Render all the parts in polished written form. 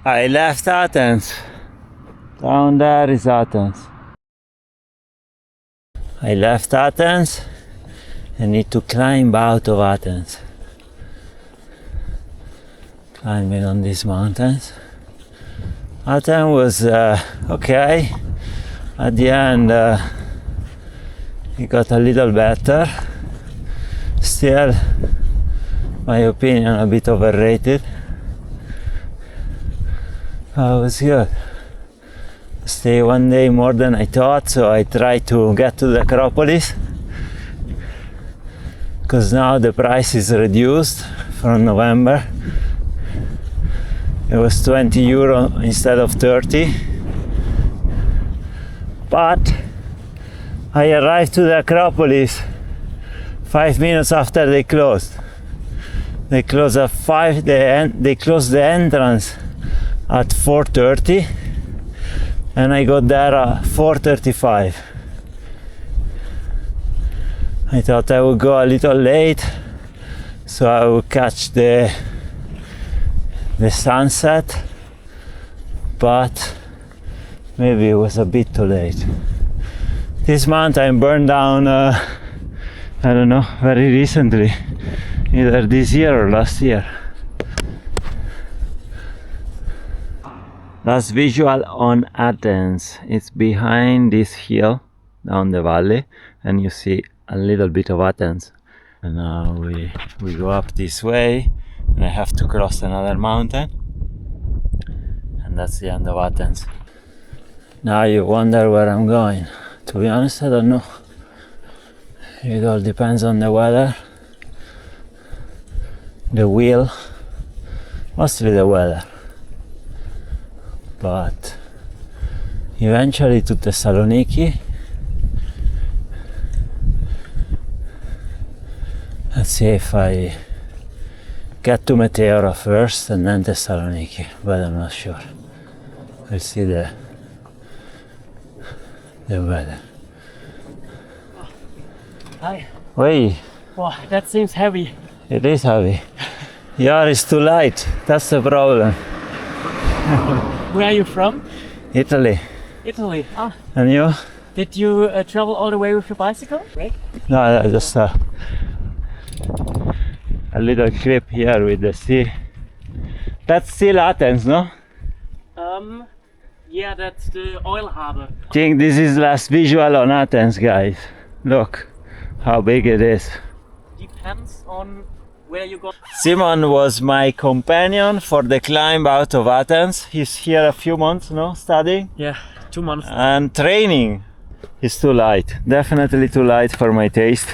I left Athens. Down there is Athens. I left Athens and need to climb out of Athens. Climbing on these mountains. Athens was okay. At the end it got a little better. Still, my opinion, a bit overrated. It was good. Stay one day more than I thought, so I tried to get to the Acropolis because now the price is reduced from November. It was 20 euro instead of 30. But I arrived to the Acropolis 5 minutes after they closed. They closed at 5. They closed the entrance at 4:30, and I got there at 4:35. I thought I would go a little late, so I would catch the sunset, but maybe it was a bit too late. This mountain burned down, I don't know, very recently, either this year or last year. Last visual on Athens. It's behind this hill down the valley, and you see a little bit of Athens. And now we go up this way, and I have to cross another mountain, and that's the end of Athens. Now you wonder where I'm going. To be honest, I don't know. It all depends on the weather, the wheel, mostly the weather. But eventually to Thessaloniki. Let's see if I get to Meteora first and then Thessaloniki, but I'm not sure. We'll see the weather. Hi. Wait. Wow, that seems heavy. It is heavy. Yours is too light. That's the problem. Where are you from? Italy. Italy. Ah. And you? Did you travel all the way with your bicycle? Right? No, just a little clip here with the sea. That's still Athens, no? Yeah, that's the oil harbor. I think this is last visual on Athens, guys. Look how big it is. Depends on where you go. Simon was my companion for the climb out of Athens. He's here a few months now, studying. Yeah, 2 months. And training. He's too light, definitely too light for my taste.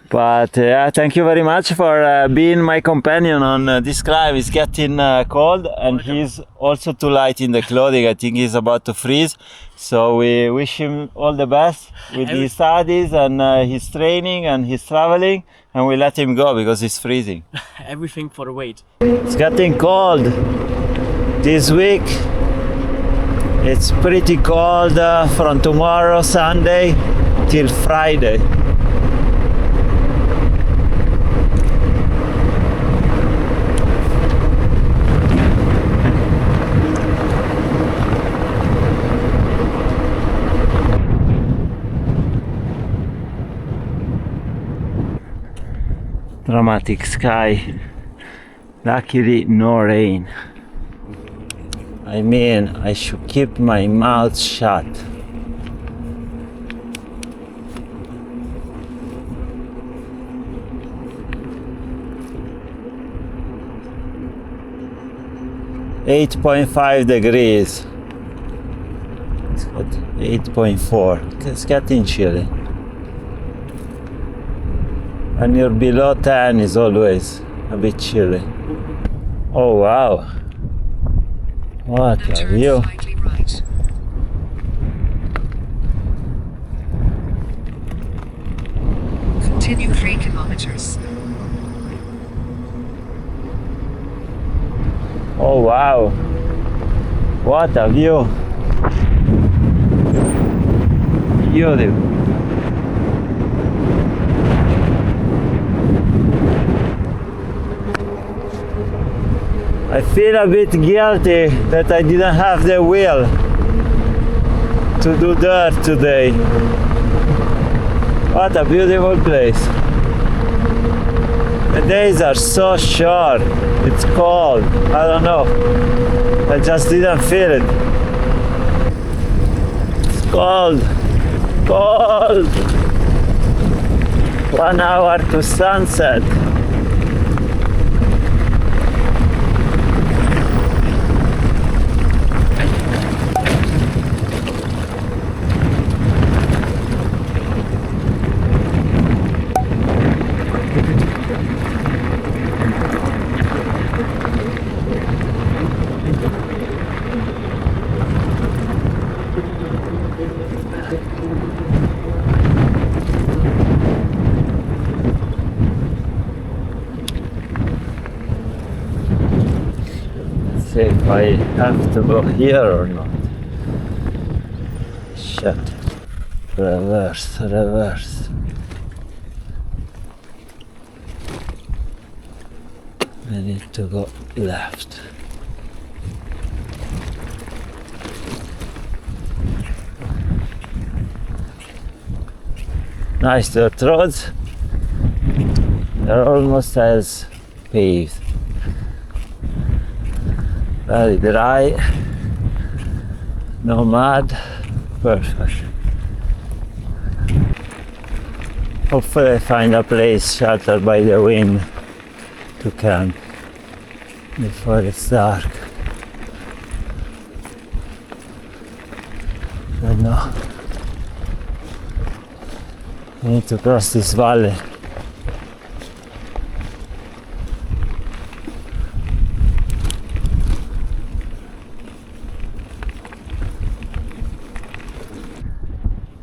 But thank you very much for being my companion on this climb. It's getting cold, and he's also too light in the clothing. I think he's about to freeze. So we wish him all the best with his studies and his training and his traveling, and we let him go because he's freezing. Everything for the weight. It's getting cold this week. It's pretty cold from tomorrow, Sunday, till Friday. Dramatic sky. Luckily, no rain. I mean, I should keep my mouth shut. (8.5 degrees). It's got 8.4. It's getting chilly. When you're below 10, it's always a bit chilly. Oh wow! What a view! Right. Continue 3 kilometers. Oh wow! What a view! Beautiful. I feel a bit guilty that I didn't have the will to do dirt today. What a beautiful place. The days are so short. It's cold. I don't know. I just didn't feel it. It's cold. Cold. 1 hour to sunset. See if I have to go here or not. Shit. Reverse, reverse. I need to go left. Nice dirt roads. They're almost as paved. Very dry, no mud, perfect. Hopefully I find a place sheltered by the wind to camp before it's dark. But no, I need to cross this valley.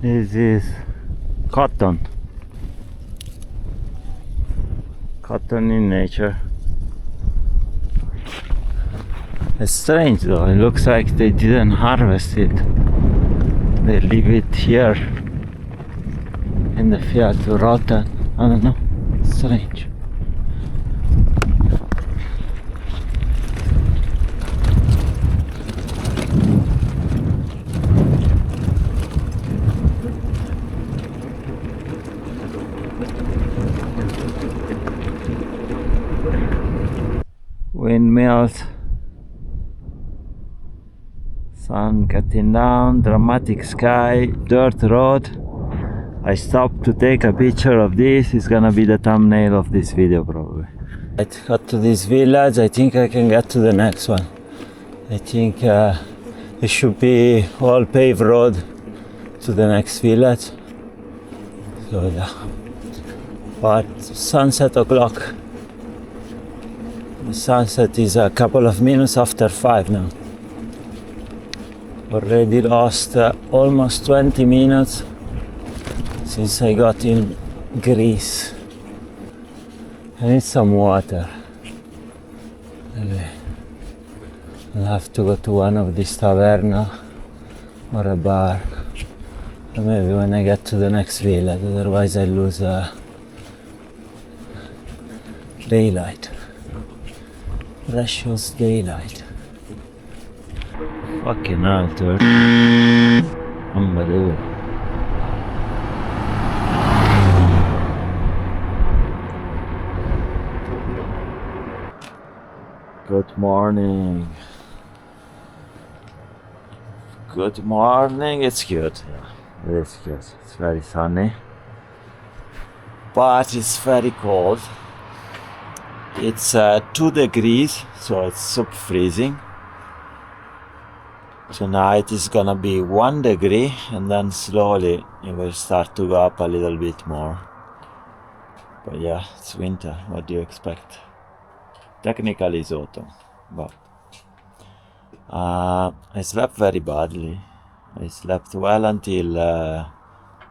This is cotton. Cotton in nature. It's strange though, it looks like they didn't harvest it. They leave it here in the field to rot. I don't know, it's strange. Windmills, sun getting down, dramatic sky, dirt road. I stopped to take a picture of this. It's gonna be the thumbnail of this video probably. I got to this village. I think I can get to the next one. I think it should be all paved road to the next village. So yeah, but sunset o'clock. The sunset is a couple of minutes after 5 now. Already lost almost 20 minutes since I got in Greece. I need some water. Maybe I'll have to go to one of these taverna or a bar. Or maybe when I get to the next village, otherwise I lose daylight. Precious daylight. Fucking hell, dude. Unbelievable. Good morning. Good morning. It's good. Yeah, it is good. It's very sunny. But it's very cold. It's 2 degrees, so it's sub-freezing. Tonight is gonna be 1 degree, and then slowly it will start to go up a little bit more. But yeah, it's winter. What do you expect? Technically it's autumn, but I slept very badly. I slept well until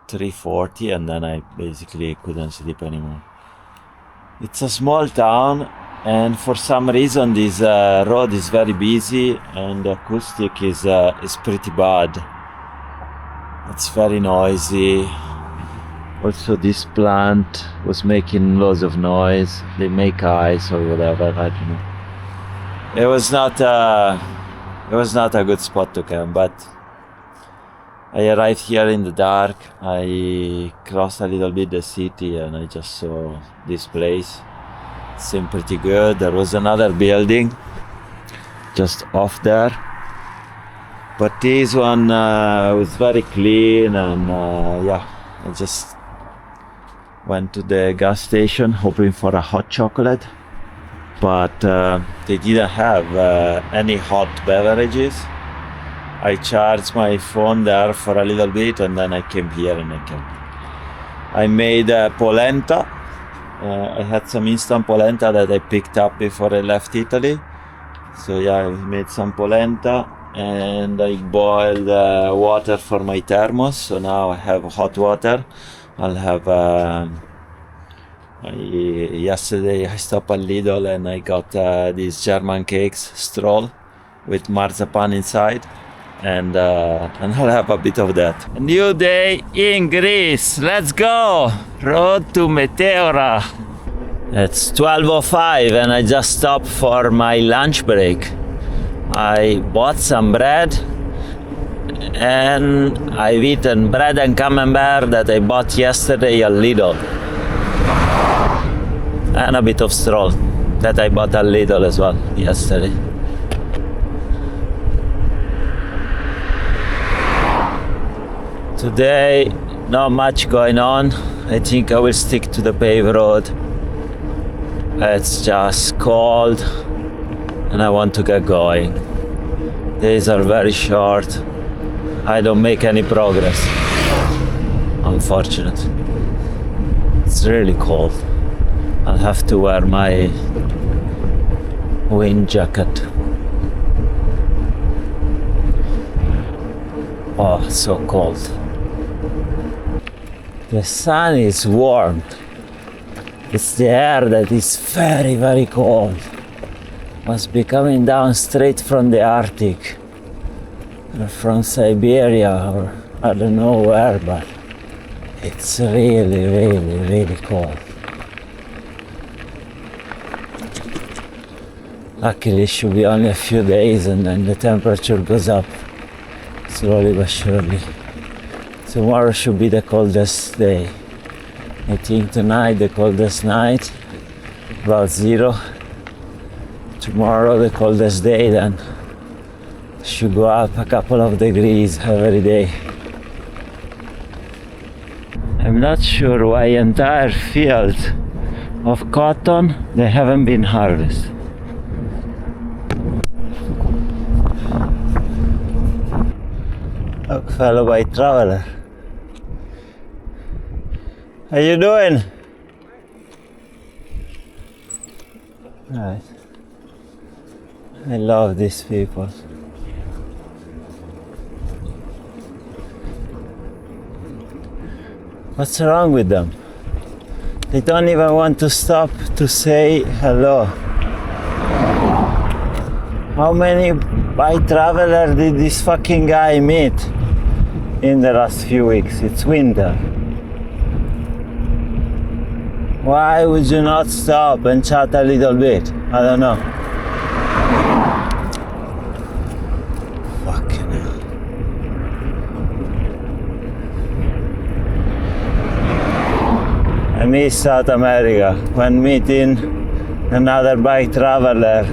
3:40, and then I basically couldn't sleep anymore. It's a small town, and for some reason this road is very busy, and the acoustic is pretty bad. It's very noisy. Also, this plant was making lots of noise. They make ice or whatever, I don't know. it was not a good spot to camp, but I arrived here in the dark. I crossed a little bit the city and I just saw this place. It seemed pretty good. There was another building just off there, but this one was very clean, and yeah, I just went to the gas station hoping for a hot chocolate, but they didn't have any hot beverages. I charged my phone there for a little bit and then I came here and I made polenta. I had some instant polenta that I picked up before I left Italy. So yeah, I made some polenta and I boiled water for my thermos. So now I have hot water. I'll have yesterday I stopped at Lidl and I got these German cakes, stroll, with marzipan inside. And I'll have a bit of that. A new day in Greece. Let's go! Road to Meteora. It's 12:05 and I just stopped for my lunch break. I bought some bread and I've eaten bread and camembert that I bought yesterday at Lidl. And a bit of stroll that I bought at Lidl as well yesterday. Today, not much going on. I think I will stick to the paved road. It's just cold and I want to get going. Days are very short. I don't make any progress. Unfortunate. It's really cold. I'll have to wear my wind jacket. Oh, so cold. The sun is warm. It's the air that is very, very cold. Must be coming down straight from the Arctic, or from Siberia, or I don't know where, but it's really, really, really cold. Luckily, it should be only a few days and then the temperature goes up slowly but surely. Tomorrow should be the coldest day. I think tonight the coldest night, about 0. Tomorrow the coldest day, then should go up a couple of degrees every day. I'm not sure why entire fields of cotton, they haven't been harvested. Look, fellow bike traveler. How you doing? Right. I love these people. What's wrong with them? They don't even want to stop to say hello. How many bike travelers did this fucking guy meet in the last few weeks? It's winter. Why would you not stop and chat a little bit? I don't know. Fucking hell. I miss South America when meeting another bike traveler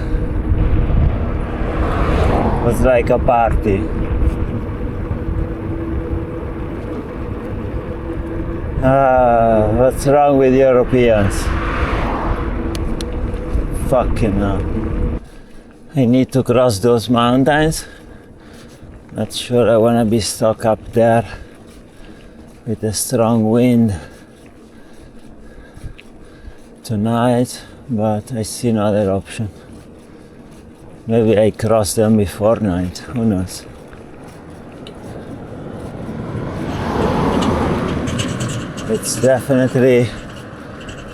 was like a party. What's wrong with Europeans? Fucking hell. I need to cross those mountains. Not sure I wanna be stuck up there with a strong wind tonight, but I see no other option. Maybe I cross them before night, who knows? It's definitely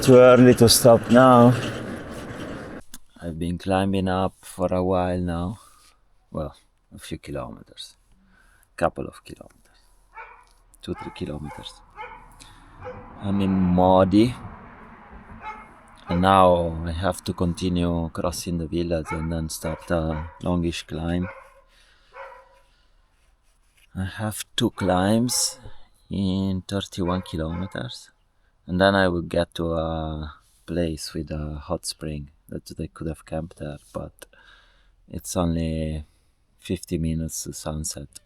too early to stop now. I've been climbing up for a while now. Well, a few kilometers. Couple of kilometers. 2-3 kilometers. I'm in Modi. And now I have to continue crossing the village and then start a longish climb. I have 2 climbs in 31 kilometers, and then I will get to a place with a hot spring that I could have camped there, but it's only 50 minutes to sunset.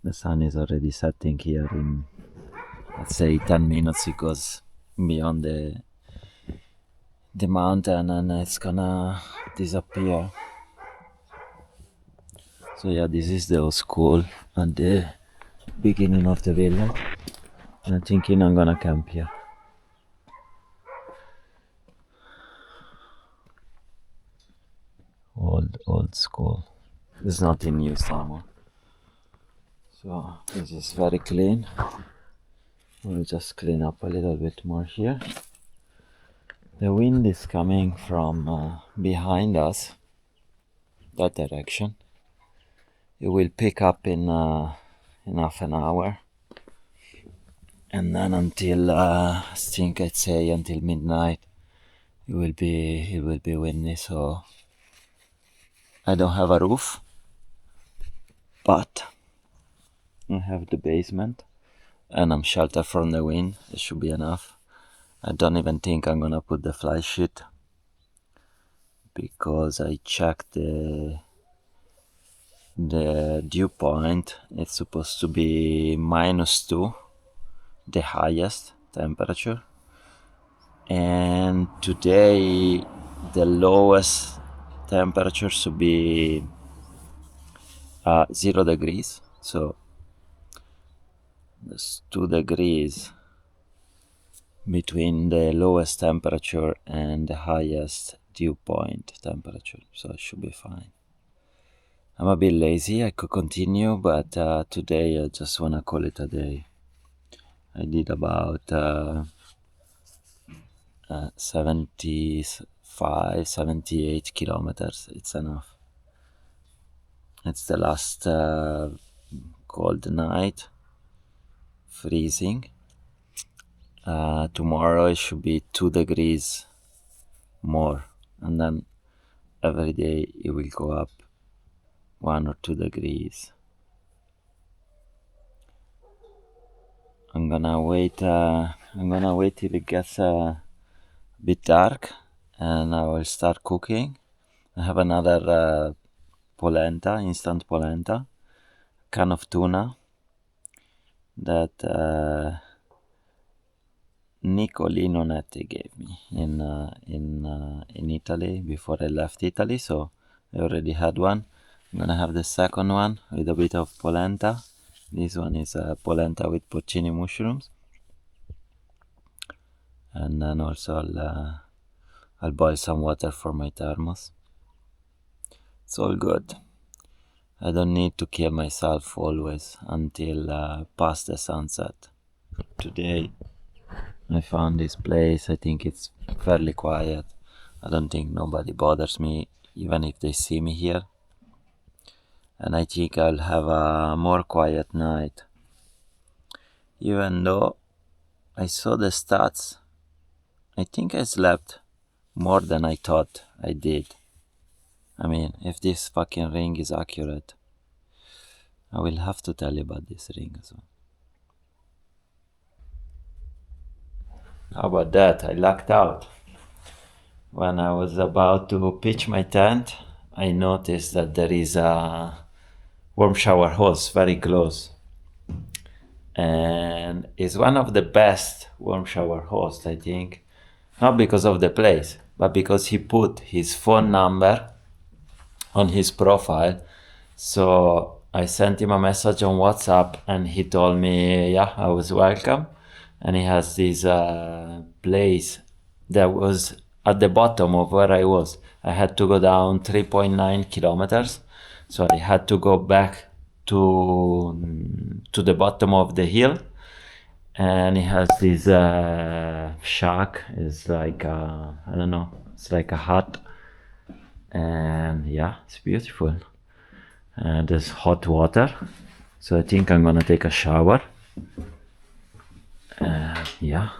The sun is already setting here in, let's say, 10 minutes. It goes beyond the mountain and it's gonna disappear. So yeah, this is the old school at the beginning of the village. And I'm thinking I'm gonna camp here. Old school. There's nothing used anymore. So this is very clean. We'll just clean up a little bit more here. The wind is coming from behind us, that direction. It will pick up in half an hour, and then until I think I'd say until midnight, it will be windy. So I don't have a roof, but I have the basement, and I'm sheltered from the wind. It should be enough. I don't even think I'm gonna put the fly sheet because I checked the dew point. It's supposed to be -2, the highest temperature, and today the lowest temperature should be 0 degrees. So there's 2 degrees between the lowest temperature and the highest dew point temperature, so it should be fine. I'm a bit lazy. I could continue, but today I just want to call it a day. I did about 75, 78 kilometers. It's enough. It's the last cold night, freezing. Tomorrow it should be 2 degrees more, and then every day it will go up 1 or 2 degrees. I'm gonna wait till it gets a bit dark, and I will start cooking. I have another polenta, instant polenta, can of tuna that Nicolino Netti gave me in Italy before I left Italy, so I already had one. I'm gonna have the second one with a bit of polenta. This one is polenta with porcini mushrooms, and then also I'll boil some water for my thermos. It's all good. I don't need to kill myself always until past the sunset. Today I found this place. I think it's fairly quiet. I don't think nobody bothers me, even if they see me here. And I think I'll have a more quiet night. Even though I saw the stats, I think I slept more than I thought I did. I mean, if this fucking ring is accurate, I will have to tell you about this ring as well. How about that? I lucked out. When I was about to pitch my tent, I noticed that there is a Warmshower host very close. And it's one of the best Warmshower hosts, I think. Not because of the place, but because he put his phone number on his profile. So I sent him a message on WhatsApp and he told me, yeah, I was welcome. And he has this place that was at the bottom of where I was. I had to go down 3.9 kilometers. So I had to go back to the bottom of the hill. And he has this shack. It's like, I don't know, it's like a hut. And yeah, it's beautiful. And there's hot water. So I think I'm gonna take a shower. Yeah,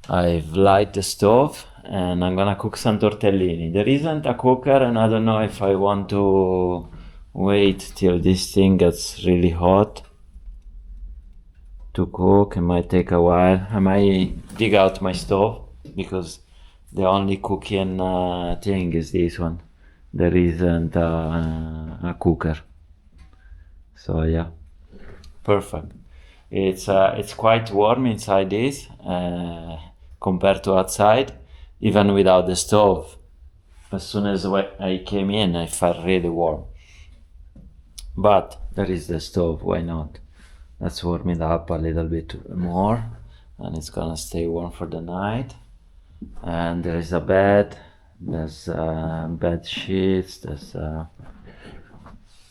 I've light the stove and I'm gonna cook some tortellini. There isn't a cooker and I don't know if I want to wait till this thing gets really hot to cook. It might take a while. I might dig out my stove because the only cooking thing is this one. There isn't a cooker. So yeah, perfect. It's quite warm inside this compared to outside, even without the stove. As soon as I came in, I felt really warm. But there is the stove, why not? Let's warm it up a little bit more, and it's gonna stay warm for the night. And there is a bed, there's bed sheets, there's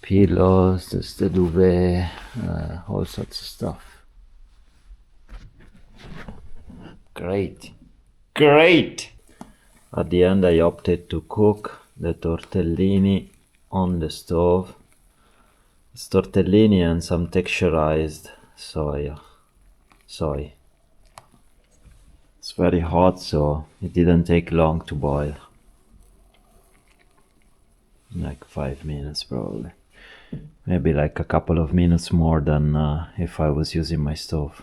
pillows, there's the duvet, all sorts of stuff. Great. At the end I opted to cook the tortellini on the stove. It's tortellini and some texturized soy. It's very hot, so it didn't take long to boil. Like 5 minutes probably. Maybe like a couple of minutes more than if I was using my stove.